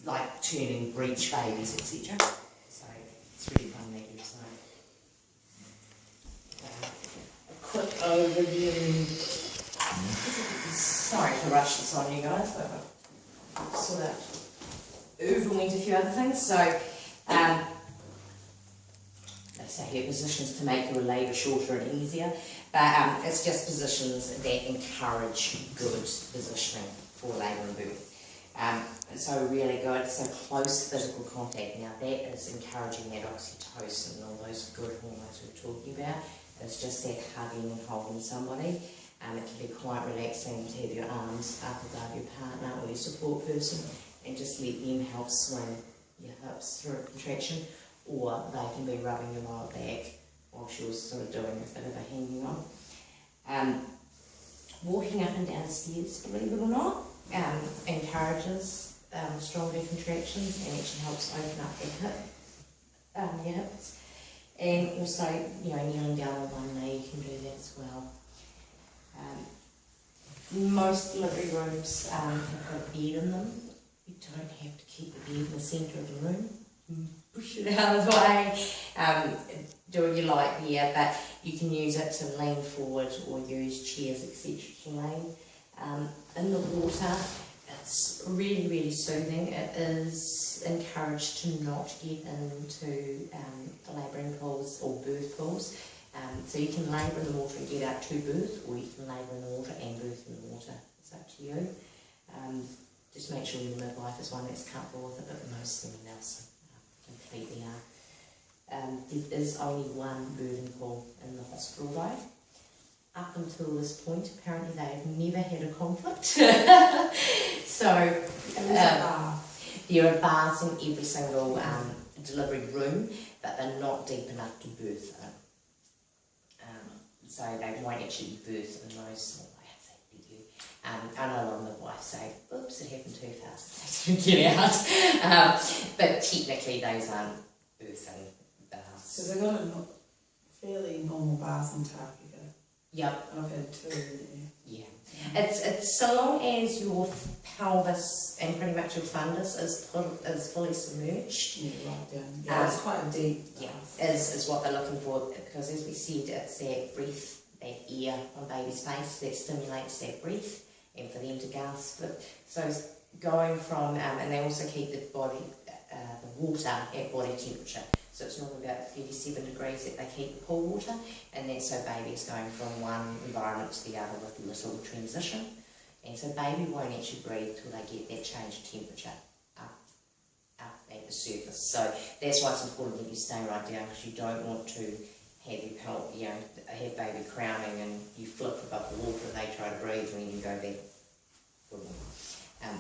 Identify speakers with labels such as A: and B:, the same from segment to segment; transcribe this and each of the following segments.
A: like turning breech babies, etc. So it's really fun that website. A quick overview. Sorry to rush this on you guys, but I sort of overwent a few other things. So they say here positions to make your labour shorter and easier, but it's just positions that encourage good positioning for labour and birth. So really good, so close physical contact. Now that is encouraging that oxytocin and all those good hormones we were talking about. It's just that hugging and holding somebody. It can be quite relaxing to have your arms up above your partner or your support person and just let them help swing your hips through a contraction, or they can be rubbing your lower back whilst you're sort of doing a bit of a hanging on. Walking up and down stairs, believe it or not, encourages stronger contractions and actually helps open up your hips. And also, kneeling down on one knee, you can do that as well. Most delivery rooms have got a bed in them. You don't have to keep the bed in the centre of the room. Push it out of the way. Do what you like here, but you can use it to lean forward or use chairs, etc. to lean. In the water, it's really, really soothing. It is encouraged to not get into labouring pools or birth pools. So you can labour in the water and get out to birth, or you can labour in the water and birth in the water. It's up to you. Just make sure your midwife is one that's comfortable with it, but most women else completely are. There is only one birthing pool in the hospital though. Up until this point, apparently they have never had a conflict. So there are baths in every single delivery room, but they're not deep enough to birth in. So they won't actually birth in those small baths. I know a lot of midwives say, oops, it happened too fast, they didn't get out. But technically those aren't birthing baths.
B: So they've got a fairly normal bath in Tākega.
A: Yep.
B: And I've had two there.
A: Yeah. It's so long as your pelvis and pretty much your fundus is fully submerged.
B: Yeah, right down. Yeah, it's quite deep.
A: Yeah, is what they're looking for, because as we said, it's that breath, that air on baby's face that stimulates that breath and for them to gasp it. So it's going from, and they also keep the body, the water at body temperature. So it's normally about 37 degrees that they keep the pool water, and then so baby's going from one environment to the other with little transition. And so baby won't actually breathe till they get that change of temperature up at the surface. So that's why it's important that you stay right down, because you don't want to have your have baby crowning and you flip above the water and they try to breathe and then you go back.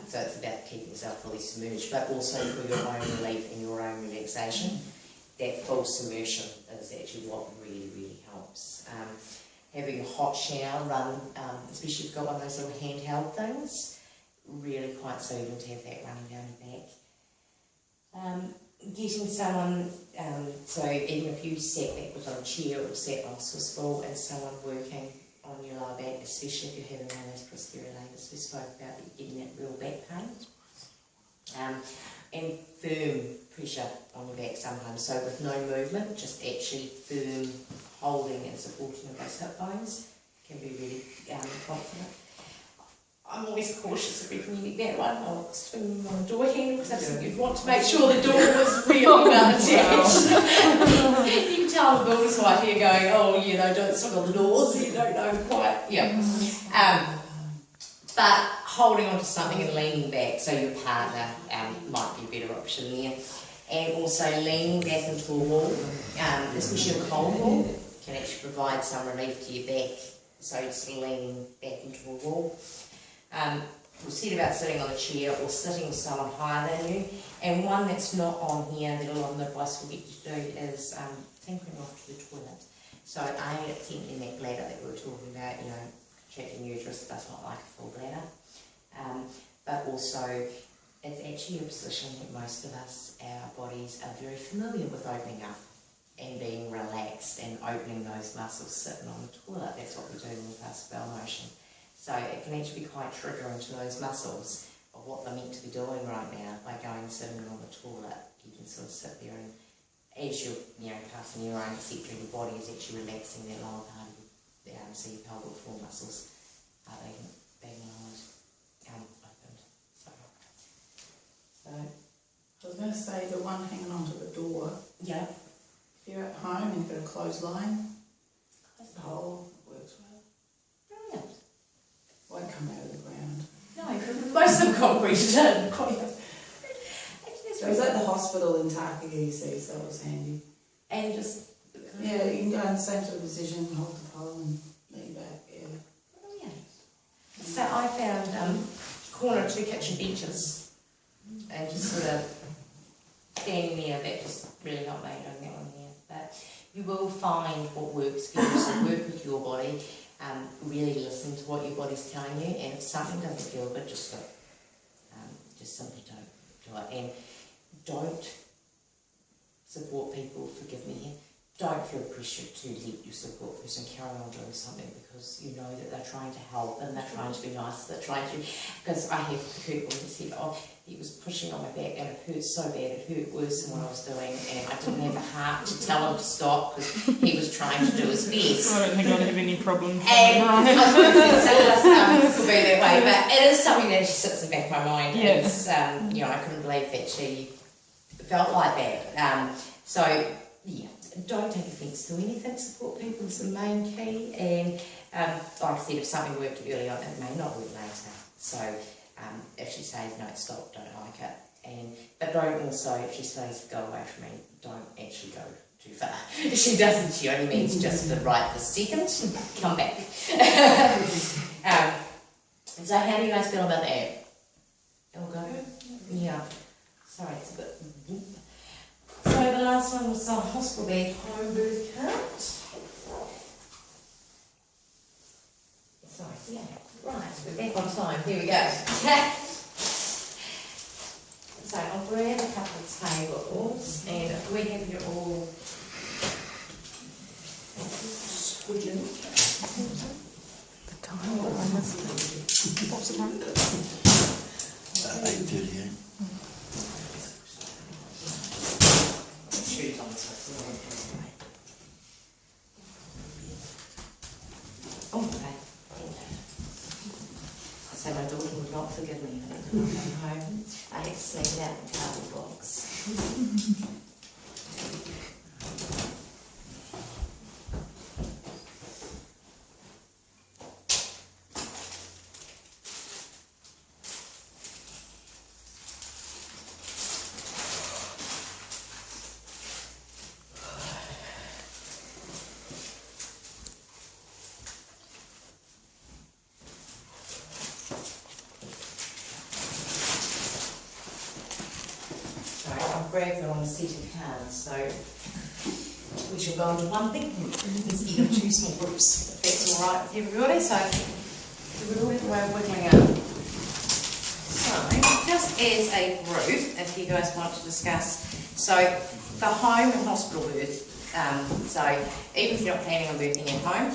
A: So it's about keeping yourself fully submerged, but also for your own relief and your own relaxation. That full submersion is actually what really, really helps. Having a hot shower run, especially if you've got one of those little handheld things, really quite soothing to have that running down your back. Getting someone, so even if you sat backwards on a chair or sat on a Swiss ball and someone working on your lower back, especially if you're having one of those prosterolatus we spoke about, getting that real back pain. And firm pressure on your back sometimes, so with no movement, just actually firm holding and supporting of those hip bones can be really confident. I'm always cautious if you need that one. I'll swing on the door handle because I think you'd want to make sure the door was really well attached. You can tell the builder's wife here going, oh, don't swing on the doors, you don't know quite. Yeah. But holding onto something and leaning back, so your partner might be a better option there. And also leaning back into a wall, especially a cold wall, can actually provide some relief to your back. So just leaning back into a wall. We said about sitting on a chair or sitting with someone higher than you. And one that's not on here that a lot of midwives will get you to do is tinkering off to the toilet. So attempting that bladder that we were talking about, contracting uterus does not like a full bladder. But also, it's actually a position that most of us, our bodies, are very familiar with opening up and being relaxed and opening those muscles sitting on the toilet. That's what we do in the past bowel motion. So it can actually be quite triggering to those muscles of of what they're meant to be doing right now by going sitting on the toilet. You can sort of sit there and as you're passing your own, etc., your body is actually relaxing that lower part of your so your pelvic floor muscles are being opened. So
B: I was going to say the one hanging onto the door.
A: yeah.
B: If you're at home and you've got a clothesline, the hole works well.
A: Brilliant.
B: Won't come out of the ground.
A: No, most of them concreted in.
B: So I was at the hospital in Takagi, you see, so it was handy.
A: And just
B: Yeah, you can go in the same sort of position, hold the pole and lean back, yeah.
A: brilliant. So I found corner of 2 kitchen benches and just sort of standing there. That just really helped me doing that one there. But you will find what works for you. So work with your body. Really listen to what your body's telling you, and if something doesn't feel good, just stop. Just simply don't do it. And don't support people, forgive me here, don't feel pressure to let your support person carry on doing something because you know that they're trying to help and they're trying to be nice, they're trying to, because I have heard when he said, oh, he was pushing on my back and it hurt so bad, it hurt worse than what I was doing, and I didn't have the heart to tell him to stop because he was trying to do his best.
C: I don't think I'd have any problems.
A: And I think some of us could be that way, but it is something that actually sits in the back of my mind.
C: Yes.
A: I couldn't believe that she felt like that. So, yeah, don't take offence to anything, support people is the main key, and like I said, if something worked early on, it may not work later. So, if she says, no, stop, don't like it, but don't also, if she says, go away from me, don't actually go too far. If she doesn't, she only means just for right this second, come back. So how do you guys feel about that? All good? Yeah. Sorry, it's a bit... So the last one was the hospital bed home birth count. Sorry, yeah, right, we're back on time, here we go. So I'll grab a couple of tables, and if we have you all squidging.
C: The time, what's the time?
D: 8:38.
A: Shoes on this one. Oh, okay. So my daughter would not forgive me for that when I came home. I had to sneak it out in the cardboard box. Grab it on a set of cards, so we shall go into one big group instead of 2 small groups, if that's all right with everybody. So we're all have a way of wiggling up. So just as a group, if you guys want to discuss, so for home and hospital birth, so even if you're not planning on birthing at home,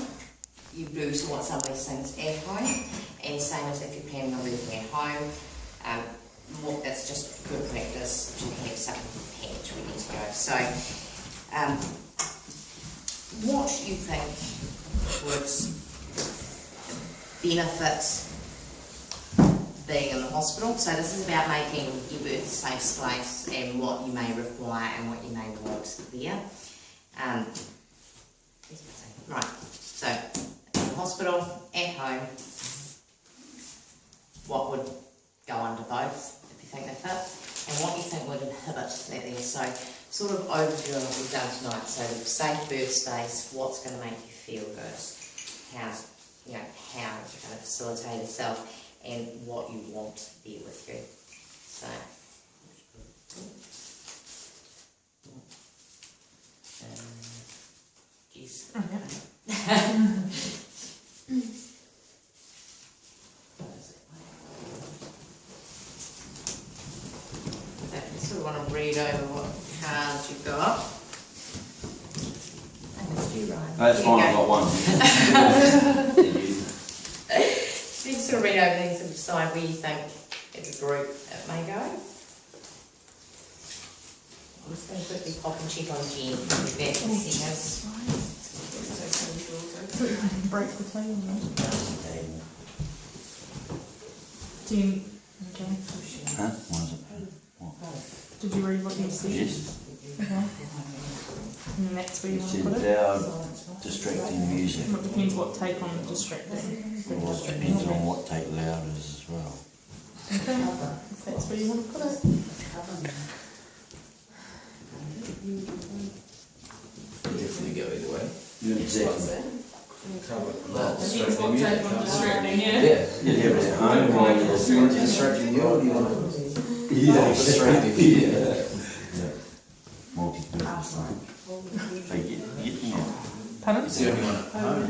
A: you do sort some of these things at home, and same as if you're planning on birthing at home. It's just good practice to have something packed ready to go. So, what you think would benefit being in the hospital? So this is about making your birth a safe place and what you may require and what you may want there. Right, so in the hospital, at home, what would go under both? Think they fit, and what you think would inhibit that there. So sort of overview of what we've done tonight. So the safe birth space, what's going to make you feel good, how it's going to facilitate yourself, and what you want there with you. So yes. I want to read over what cards you've got.
D: That's fine, I've got one.
A: So you sort of read over things and decide where you think it's as a group it may go. I'm just going to quickly pop and check on Jen. We'll be back in a second.
C: Break the table. Jen, okay.
D: Huh? What is it? What?
C: Did you read what you said?
D: Yes.
C: Okay. And that's where you
D: It
C: want to
D: said
C: put it?
D: loud, distracting music.
C: It depends what take on distracting.
D: Well, it depends on what take loud is as well.
C: Okay. If that's where you want to put it.
E: Definitely go either way.
D: Yeah, exactly.
C: Depends what take on distracting, yeah.
D: Yeah, but at home while you're
E: Want to distract you, or do you want to
D: distracting.
E: Yeah.
D: Multi-purpose. They get yeah.
C: Pardon?
E: It's the only one at home.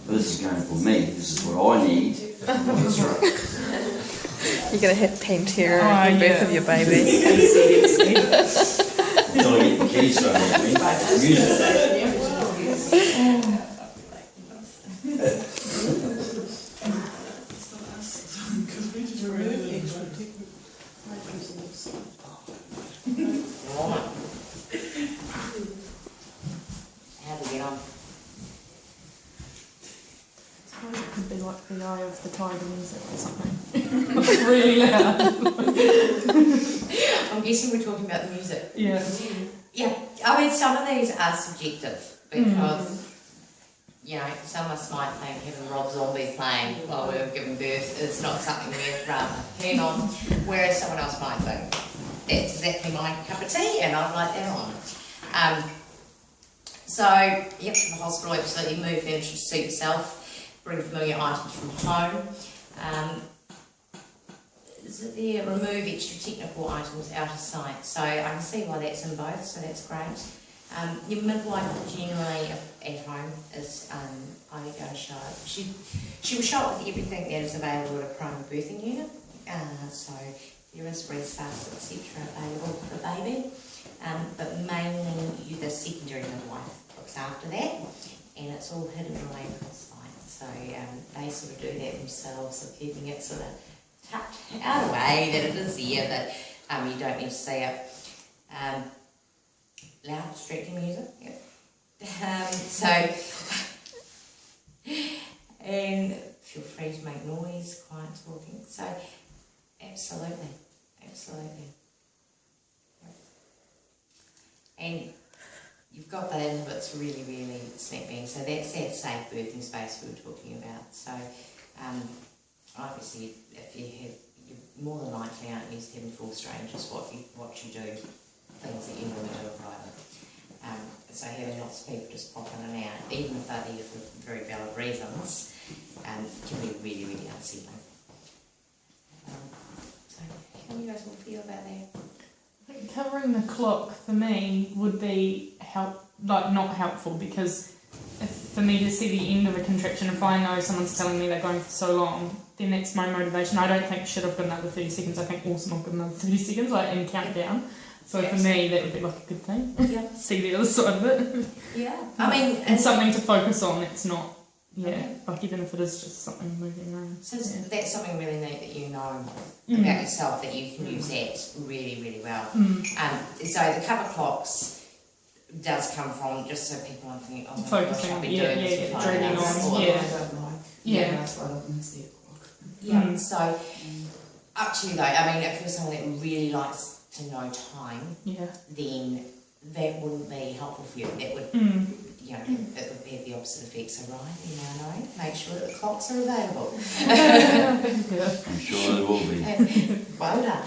D: Well, this is going for me. This is what I need.
E: That's right.
F: You're going to hit Pantera
C: Oh,
F: and the birth
C: yeah.
F: of your baby.
D: Until I get the keys thrown at me. Music.
A: Right. How do we get on?
C: I suppose it could be like the eye of the tiger music or something. Really loud.
A: I'm guessing we're talking about the music.
C: Yeah.
A: Yeah, I mean, some of these are subjective because, you know, some of us might think having Rob Zombie playing while we're giving birth is not something we're rather keen on, whereas someone else might think that's exactly my cup of tea and I'd like that on. So, yep, to the hospital, absolutely move furniture to suit yourself, bring familiar items from home. Is it there? Remove extra technical items out of sight. So I can see why that's in both, so that's great. Your midwife generally at home is I go to show up. She will show up with everything that is available at a primary birthing unit. So there is restarts, etc. available for the baby. But mainly the secondary midwife looks after that, and it's all hidden away from sight. So they sort of do that themselves, of keeping it sort of tucked out of the way, that it is there, that you don't need to see it. Loud, distracting music, yep. And feel free to make noise, quiet talking. So, absolutely. Yep. And you've got the inhibits really, really snap bang. So that's that safe birthing space we were talking about. So, obviously, if you're more than likely aren't used to having full strangers what you do, things that you normally do in private. So having lots of people just pop in and out, even if they're there for very valid reasons, can be really, really unsettling. So how do you guys all feel about that?
C: I think covering the clock for me would be not helpful, because for me to see the end of a contraction, if I know someone's telling me they're going for so long, then that's my motivation. I don't think, shit, I've got another 30 seconds. I think, awesome, I've got another 30 seconds, and count down. So for me, that would be like a good thing.
A: Yeah.
C: See the other side of it.
A: Yeah. I mean,
C: and something to focus on. It's not, like even if it is just something moving around.
A: So that's something really neat that you know about yourself, that you can use that really, really well. So the cover clocks does come from, just so people aren't thinking, oh my
C: focusing
A: gosh, I'll
C: on,
A: be doing this for 5
C: dragging
A: hours.
C: on,
B: I
C: yeah.
B: don't like.
C: Yeah.
B: That's why I don't miss the clock.
A: Yeah, so up to you though. I mean, if you're someone that really likes to know time, then that wouldn't be helpful for you. That would, you know, it would have the opposite effect. So you now know, make sure that the clocks are available.
D: I'm sure there will be.
A: Well done.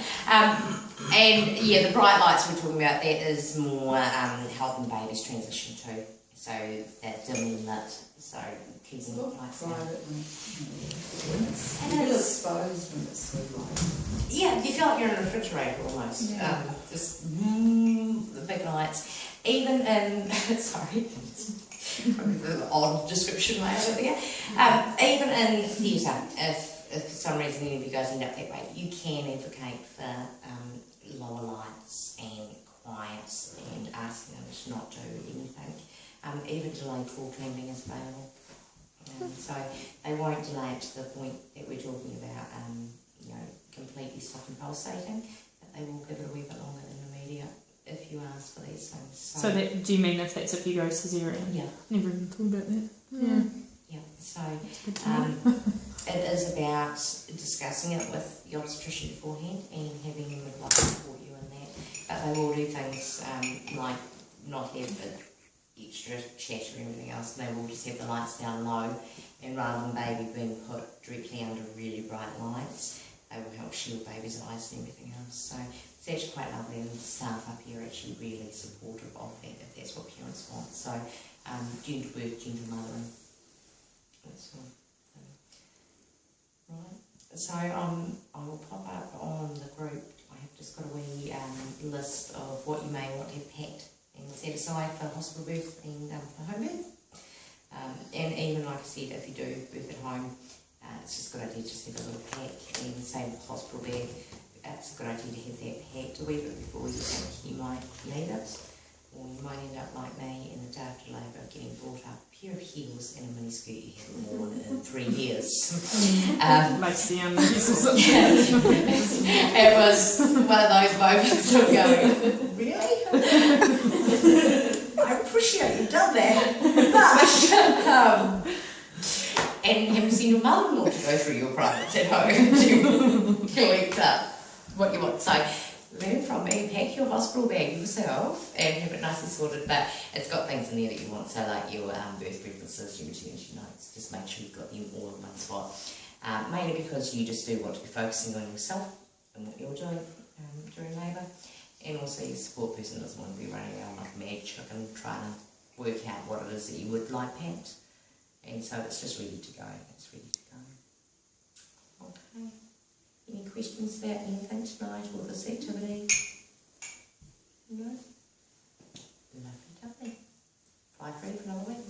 A: And yeah, the bright lights we're talking about, that is more helping babies transition to. So that dimly lit, so keeping the lights down.
B: And it's exposed when it's so light.
A: Yeah, you feel like you're in a refrigerator almost.
B: Yeah.
A: Just the big lights. Even in, sorry, the odd description way of it there. Even in theatre, if for some reason any of you guys end up that way, you can advocate for lower lights and quiet, and asking them to not do anything. Even delayed call trending is available. So they won't delay it to the point that we're talking about, completely stopping pulsating, but they will give it a wee bit longer than immediate if you ask for these things.
C: So that, do you mean if you go cesarean?
A: Yeah.
C: Never even thought about that. Yeah.
A: Yeah, so
C: Good to know.
A: it is about discussing it with the obstetrician beforehand and having a midwife support you in that. But they will do things like not have the extra chat or anything else, and they will just have the lights down low, and rather than baby being put directly under really bright lights, they will help shield baby's eyes and everything else. So it's actually quite lovely, and the staff up here are actually really supportive of that if that's what parents want. So gentle birth, gentle mothering. That's all. Right. So I will pop up on the group. I have just got a wee list of what you may want to have packed and set aside for hospital birth and for home birth. And even like I said, if you do birth at home, it's just a good idea to just have a little pack. And same with hospital bag, it's a good idea to have that packed a wee bit before you think you might need it. Or you might end up like me in the day after labour, getting brought up a pair of heels and a miniskirt you haven't worn in 3 years.
C: Makes the unuseful something.
A: It was one of those moments of going, really? I appreciate you've done that, but and having seen your mother-in-law to go through your privates at home to collect up what you want. So learn from me, pack your hospital bag yourself and have it nice and sorted, but it's got things in there that you want, so like your birth preferences, your maternity notes, just make sure you've got them all in one spot. Mainly because you just do want to be focusing on yourself and what you're doing during labour, and also your support person doesn't want to be running around like a mad chicken trying to work out what it is that you would like packed, and so it's just ready to go. It's ready to go. Okay. Any questions about anything tonight or this activity? No? Lovely, lovely. Fly free for another week.